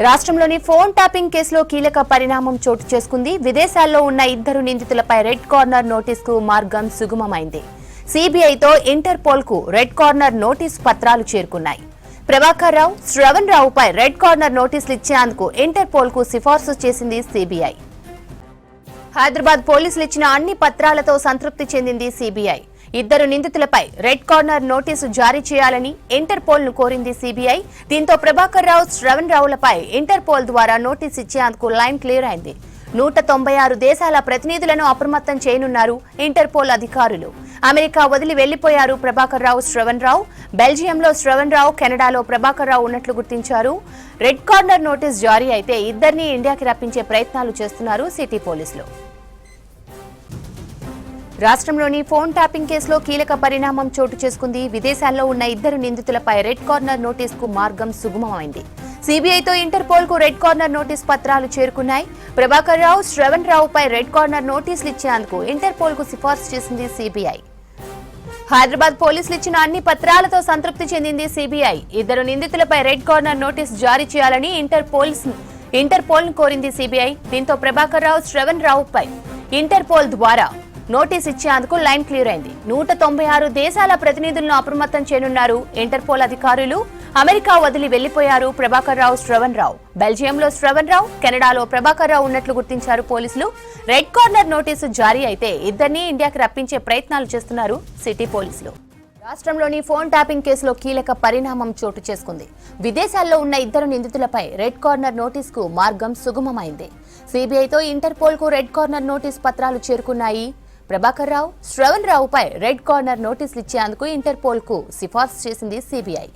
రాష్ట్రంలోని phone tapping కేసులో కీలక పరిణామం చోటు చేసుకుంది. విదేశాల్లో ఉన్న ఇద్దరు నిందితులపై రెడ్ కార్నర్ నోటీసుకు మార్గం సుగమమైంది. సిబిఐతో ఇంటర్పోల్ కు రెడ్ కార్నర్ నోటీసు పత్రాలు చేరుకున్నాయి. ప్రభాకర్ రావు, శ్రవణ్ రావుపై రెడ్ కార్నర్ నోటీసులు ఇచ్చేందుకు ఇంటర్పోల్ కు సిఫార్సు చేసింది సిబిఐ. హైదరాబాద్ పోలీసులు ఇచ్చిన అన్ని పత్రాలతో సంతృప్తి చెందింది సిబిఐ. ఇద్దరు నిందితులపై రెడ్ కార్నర్ నోటీసు జారీ చేయాలని ఇంటర్పోల్ ను కోరింది సిబిఐ. దీంతో ప్రభాకర్ రావు, శ్రవణ్ రావులపై ఇంటర్పోల్ ద్వారా నోటీసు ఇచ్చేందుకు లైన్ క్లియర్ అయింది. 196 దేశాల ప్రతినిధులను అప్రమత్తం చేయనున్నారు ఇంటర్పోల్ అధికారులు. అమెరికా వదిలి వెళ్లిపోయారు ప్రభాకర్ రావు, శ్రవణ్ రావు. బెల్జియంలో శ్రవణ్ రావు, కెనడాలో ప్రభాకర్ రావు ఉన్నట్లు గుర్తించారు. రెడ్ కార్నర్ నోటీసు జారీ అయితే ఇద్దరిని ఇండియాకి రప్పించే ప్రయత్నాలు చేస్తున్నారు సిటీ పోలీసులు. రాష్ట్రంలోని ఫోన్ ట్యాపింగ్ కేసులో కీలక పరిణామం చోటు చేసుకుంది. విదేశాల్లో ఉన్న ఇద్దరు నిందితులపై రెడ్ కార్నర్ నోటీసుకు మార్గం సుగమమైంది. సిబిఐతో ఇంటర్పోల్ కు రెడ్ కార్నర్ నోటీస్ పత్రాలు చేరుకున్నాయి. ప్రభాకర్ రావు, శ్రవణ్ రావుపై రెడ్ కార్నర్ నోటీసులు ఇచ్చేందుకు ఇంటర్పోల్ కు సిఫార్సు చేసింది సిబిఐ. హైదరాబాద్ పోలీసులు ఇచ్చిన అన్ని పత్రాలతో సంతృప్తి చెందింది సిబిఐ. ఇద్దరు నిందితులపై రెడ్ కార్నర్ నోటీసు జారీ చేయాలని ఇంటర్పోల్ ను కోరింది సిబిఐ. దీంతో ప్రభాకర్ రావు, శ్రవణ్ రావుపై ఇంటర్పోల్ ద్వారా నోటీస్ ఇచ్చేందుకు లైన్ క్లియర్ అయింది. 196 దేశాల ప్రతినిధులను అప్రమత్తం చేయనున్నారు ఇంటర్పోల్ అధికారులు. అమెరికా వదిలి వెళ్లిపోయారు ప్రభాకర్ రావు, శ్రవణ్ రావు. బెల్జియంలో శ్రవణ్ రావు, కెనడాలో ప్రభాకర్ రావు ఉన్నట్లు గుర్తించారు పోలీసులు. రెడ్ కార్నర్ నోటీసు జారీ అయితే ఇద్దరిని ఇండియాకి రప్పించే ప్రయత్నాలు చేస్తున్నారు సిటీ పోలీసులు. రాష్ట్రంలోని ఫోన్ ట్యాపింగ్ కేసులో కీలక పరిణామం చోటు చేసుకుంది. విదేశాల్లో ఉన్న ఇద్దరు నిందితులపై రెడ్ కార్నర్ నోటీసుకు మార్గం సుగమమైంది. సిబిఐతో ఇంటర్పోల్ కు రెడ్ కార్నర్ నోటీసు పత్రాలు చేరుకున్నాయి. ప్రభాకర్ రావు, శ్రవణ్ రావుపై రెడ్ కార్నర్ నోటీసులు ఇచ్చేందుకు ఇంటర్పోల్ కు సిఫార్సు చేసింది సిబిఐ.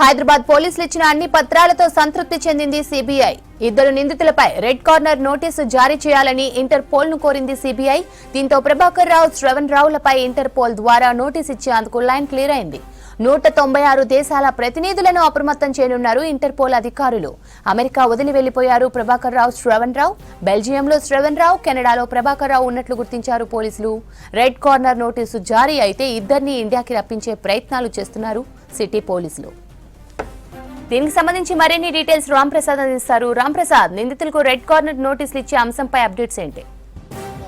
హైదరాబాద్ పోలీసులు ఇచ్చిన అన్ని పత్రాలతో సంతృప్తి చెందింది సిబిఐ. ఇద్దరు నిందితులపై రెడ్ కార్నర్ నోటీసు జారీ చేయాలని ఇంటర్పోల్ ను కోరింది సిబిఐ. దీంతో ప్రభాకర్ రావు, శ్రవణ్ రావులపై ఇంటర్పోల్ ద్వారా నోటీసు ఇచ్చేందుకు లైన్ క్లియర్ అయింది. 196 దేశాల ప్రతినిధులను అప్రమత్తం చేయనున్నారు ఇంటర్పోల్ అధికారులు. అమెరికా వదిలి వెళ్లిపోయారు ప్రభాకర్ రావు, శ్రవణ్ రావు. బెల్జియంలో శ్రవణ్ రావు, కెనడాలో ప్రభాకర్ రావు ఉన్నట్లు గుర్తించారు పోలీసులు. రెడ్ కార్నర్ నోటీసు జారీ అయితే ఇద్దరిని ఇండియాకి రప్పించే ప్రయత్నాలు చేస్తున్నారు సిటీ పోలీసులు. దీనికి సంబంధించి మరిన్ని డీటెయిల్స్ రాంప్రసాద్ అందిస్తారు. రాంప్రసాద్, నిందితులకు రెడ్ కార్నర్ నోటీసులు ఇచ్చే అంశంపై అప్డేట్స్ ఏంటి?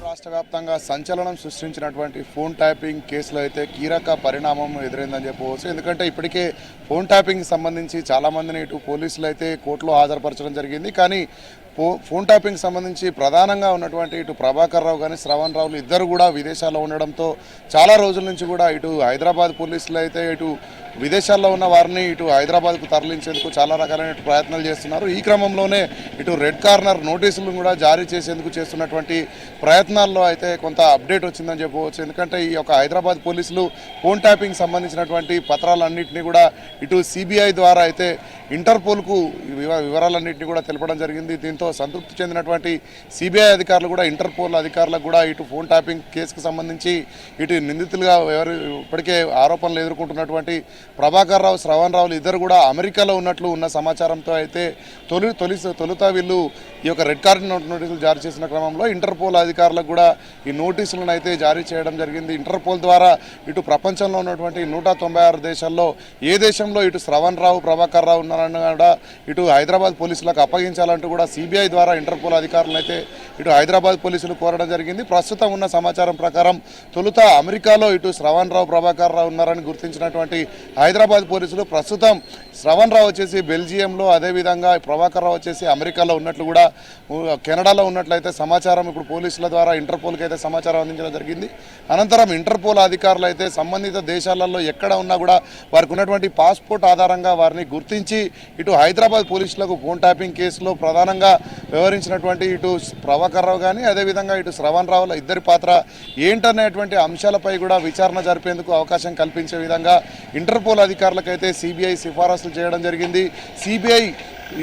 రాష్ట్ర వ్యాప్తంగా సంచలనం సృష్టించినటువంటి ఫోన్ ట్యాపింగ్ కేసులో అయితే కీలక పరిణామం ఎదురైందని చెప్పవచ్చు. ఎందుకంటే ఇప్పటికే ఫోన్ ట్యాపింగ్ సంబంధించి చాలామందిని ఇటు పోలీసులు అయితే కోర్టులో హాజరుపరచడం జరిగింది. కానీ ఫోన్ ట్యాపింగ్ సంబంధించి ప్రధానంగా ఉన్నటువంటి ఇటు ప్రభాకర్ రావు కానీ శ్రవణ్ రావులు ఇద్దరు కూడా విదేశాల్లో ఉండడంతో చాలా రోజుల నుంచి కూడా ఇటు హైదరాబాద్ పోలీసులు అయితే ఇటు విదేశాల్లో ఉన్న వారిని ఇటు హైదరాబాద్కు తరలించేందుకు చాలా రకాలైన ప్రయత్నాలు చేస్తున్నారు. ఈ క్రమంలోనే ఇటు రెడ్ కార్నర్ నోటీసులు కూడా జారీ చేసేందుకు చేస్తున్నటువంటి ప్రయత్నాల్లో అయితే కొంత అప్డేట్ వచ్చిందని చెప్పవచ్చు. ఎందుకంటే ఈ యొక్క హైదరాబాద్ పోలీసులు ఫోన్ ట్యాపింగ్ సంబంధించినటువంటి పత్రాలన్నింటినీ కూడా ఇటు సిబిఐ ద్వారా అయితే ఇంటర్పోల్కు వివరాలన్నింటినీ కూడా తెలపడం జరిగింది. దీంతో సంతృప్తి చెందినటువంటి సిబిఐ అధికారులు కూడా ఇంటర్పోల్ అధికారులకు కూడా ఇటు ఫోన్ ట్యాపింగ్ కేసుకు సంబంధించి ఇటు నిందితులుగా ఎవరు ఇప్పటికే ఆరోపణలు ఎదుర్కొంటున్నటువంటి ప్రభాకర్ రావు, శ్రవణ్ రావులు ఇద్దరు కూడా అమెరికాలో ఉన్నట్లు ఉన్న సమాచారంతో అయితే తొలుత వీళ్ళు ఈ యొక్క రెడ్ కార్నర్ నోటీసులు జారీ చేసిన క్రమంలో ఇంటర్పోల్ అధికారులకు కూడా ఈ నోటీసులను అయితే జారీ చేయడం జరిగింది. ఇంటర్పోల్ ద్వారా ఇటు ప్రపంచంలో ఉన్నటువంటి 196 దేశాల్లో ఏ దేశంలో ఇటు శ్రవణ్ రావు, ప్రభాకర్ రావు ఉన్నారని కూడా ఇటు హైదరాబాద్ పోలీసులకు అప్పగించాలంటూ కూడా సిబిఐ ద్వారా ఇంటర్పోల్ అధికారులను అయితే ఇటు హైదరాబాద్ పోలీసులు కోరడం జరిగింది. ప్రస్తుతం ఉన్న సమాచారం ప్రకారం తొలుత అమెరికాలో ఇటు శ్రవణ్ రావు, ప్రభాకర్ రావు ఉన్నారని గుర్తించినటువంటి హైదరాబాద్ పోలీసులు ప్రస్తుతం శ్రవణ్ రావు వచ్చేసి బెల్జియంలో, అదేవిధంగా ప్రభాకర్ రావు వచ్చేసి అమెరికాలో ఉన్నట్లు కూడా కెనడాలో ఉన్నట్లయితే సమాచారం ఇప్పుడు పోలీసుల ద్వారా ఇంటర్పోల్కి అయితే సమాచారం అందించడం జరిగింది. అనంతరం ఇంటర్పోల్ అధికారులు అయితే సంబంధిత దేశాలలో ఎక్కడ ఉన్నా కూడా వారికి ఉన్నటువంటి పాస్పోర్ట్ ఆధారంగా వారిని గుర్తించి ఇటు హైదరాబాద్ పోలీసులకు ఫోన్ ట్యాపింగ్ కేసులో ప్రధానంగా వ్యవహరించినటువంటి ఇటు ప్రభాకర్ రావు కానీ అదేవిధంగా ఇటు శ్రవణ్ రావుల ఇద్దరి పాత్ర ఏంటనేటువంటి అంశాలపై కూడా విచారణ జరిపేందుకు అవకాశం కల్పించే విధంగా ఇంటర్పోల్ అధికారులకైతే సిబిఐ సిఫారసులు చేయడం జరిగింది. సిబిఐ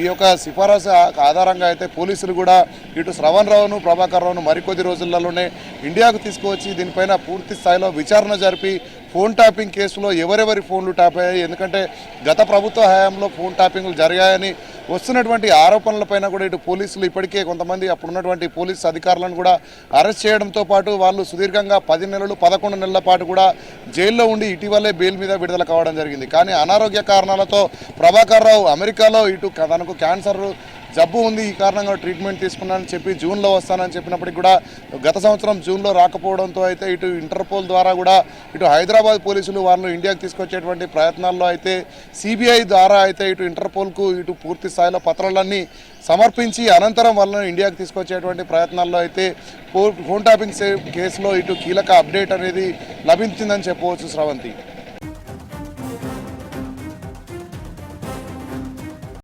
ఈ యొక్క సిఫారసు ఆధారంగా అయితే పోలీసులు కూడా ఇటు శ్రవణ్ రావును, ప్రభాకర్ రావును మరికొద్ది రోజులలోనే ఇండియాకు తీసుకువచ్చి దీనిపైన పూర్తి స్థాయిలో విచారణ జరిపి ఫోన్ ట్యాపింగ్ కేసులో ఎవరెవరి ఫోన్లు ట్యాప్ అయ్యాయి, ఎందుకంటే గత ప్రభుత్వ హయాంలో ఫోన్ ట్యాపింగ్లు జరిగాయని వస్తున్నటువంటి ఆరోపణలపైన కూడా ఇటు పోలీసులు ఇప్పటికే కొంతమంది అప్పుడున్నటువంటి పోలీసు అధికారులను కూడా అరెస్ట్ చేయడంతో పాటు వాళ్ళు సుదీర్ఘంగా 10 నెలలు 11 నెలల పాటు కూడా జైల్లో ఉండి ఇటీవలే బెయిల్ మీద విడుదల కావడం జరిగింది. కానీ అనారోగ్య కారణాలతో ప్రభాకర్ రావు అమెరికాలో ఇటు తనకు క్యాన్సర్ జబ్బు ఉంది, ఈ కారణంగా ట్రీట్మెంట్ తీసుకున్నానని చెప్పి జూన్లో వస్తానని చెప్పినప్పటికీ కూడా గత సంవత్సరం జూన్లో రాకపోవడంతో అయితే ఇటు ఇంటర్పోల్ ద్వారా కూడా ఇటు హైదరాబాద్ పోలీసులు వాళ్ళు ఇండియాకి తీసుకొచ్చేటువంటి ప్రయత్నాల్లో అయితే సిబిఐ ద్వారా అయితే ఇటు ఇంటర్పోల్కు ఇటు పూర్తి స్థాయిలో పత్రాలన్నీ సమర్పించి అనంతరం వాళ్ళని ఇండియాకి తీసుకొచ్చేటువంటి ప్రయత్నాల్లో అయితే ఫోన్ ట్యాపింగ్ కేసులో ఇటు కీలక అప్డేట్ అనేది లభించిందని చెప్పవచ్చు శ్రవంతి.